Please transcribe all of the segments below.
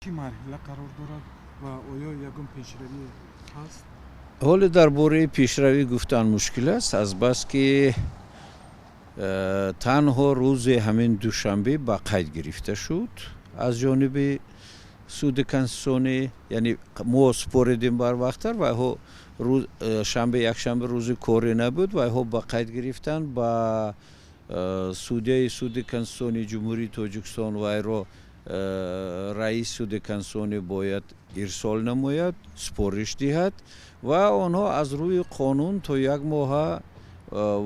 چی مرحله قرار دارد و آیا یگان پیشروی هست؟ حال درباره پیشروی گفتن مشکل است از بس که تنها روز همین دوشنبه با قید گرفته شد از جانب سود کنستیتوسیونی، یعنی ما سپردیم بر وقتتر و روز شنبه یک شنبه روز کاری نبود و با قید گرفتن با سود کنستیتوسیونی جمهوری تاجیکستان و ایرو رئیس سود کنستیتوسیونی باید ارسال نماید، سپارش دهد و آنها از روی قانون تا یک ماه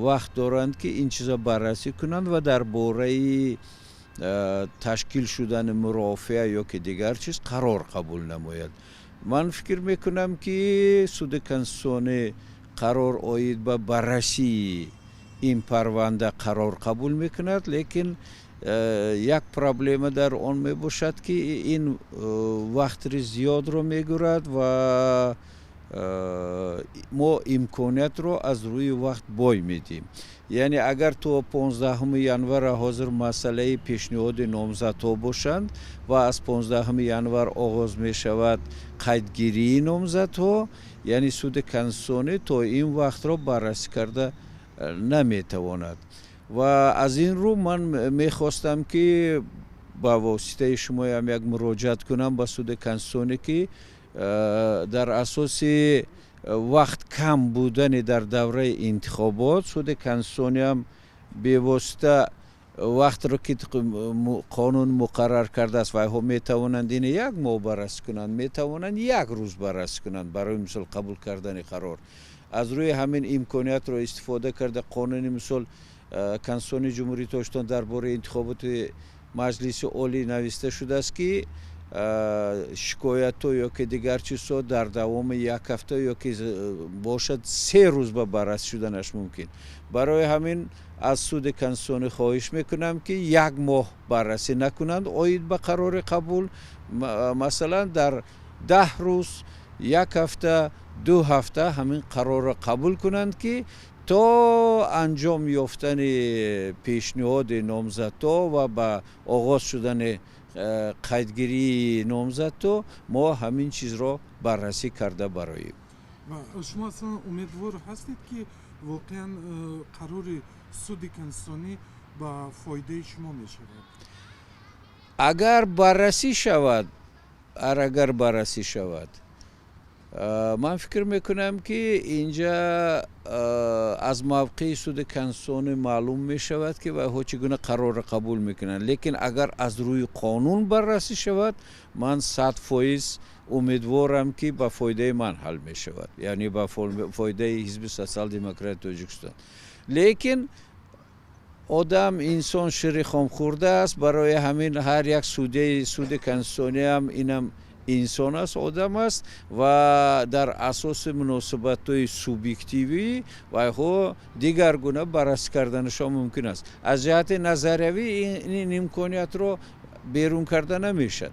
وقت دارند که این چیزا بررسی کنند و درباره تشکیل شدن مرافعه یا که دیگر چیز قرار قبول نماید. من فکر میکنم که سود کنستیتوسیونی قرار آید به بررسی این پرونده قرار قبول میکند، لیکن یک پرابلم در آن می باشد که این وقت زیاد رو میگیرد و ما امکانیت رو از روی وقت بای میدیم. یعنی اگر تو 15 ینور حاضر مسئله پیشنهاد نامزدها باشند و از 15 ینور آغاز می شود قیدگیری نامزدها، یعنی سود کنستیتوسیونی تا این وقت را بررسی کرده نمیتواند. و از این رو من میخواستم که با واسطه شما هم یک مراجعت کنم با سود کنستیتیونی که در اساس وقت کم بودن در دوره انتخابات سود کنستیتیونی هم به واسطه وقت را که قانون مقرر کرده است و هم میتوانند این یک ماه بررسی کنند، میتوانند یک روز بررسی کنند برای مثل قبول کردن قرار. از روی همین امکانیت را استفاده کرده قانون مثل کنستیتیونی جمهوری تاجیکستان درباره انتخابات مجلس عالی نوشته شده است که شکایت یا که دیگر چیزها در دوام یک هفته یا که باشد 3 روز به بررسی شدنش ممکن. برای همین از سود کنستیتیونی خواهش میکنم که یک ماه بررسی نکنند آید به قرار قبول، مثلا در 10 روز، یک هفته، 2 هفته همین قرار را قبول کنند که تا انجام یافتن پیشنهاد نامزدها و با آغاز شدن قیدگیری نامزدها ما همین چیز را بررسی کرده براییم. و شما اصلا امیدوار هستید که واقعا قرار سود کنستیتیونی با فایده شما می شود؟ اگر بررسی شود من فکر میکنم که اینجا از موقع سود کنستیتیونی معلوم می شود که و چگونه قرار قبول میکنند، لیکن اگر از روی قانون بررسی شود من 100% امیدوارم که با فایده من حل می شود، یعنی با فایده حزب سوسیال دموکرات تاجیکستان. لیکن آدم انسان شیر خام خورده است، برای همین هر یک سود کنستیتیونی هم اینم انسان است، آدم است و در اساس مناسبت های سوبیکتیوی و دیگر گونه بررسی کردنشان ممکن است. از جهت نظریوی این امکانیت رو بیرون کرده نمیشد.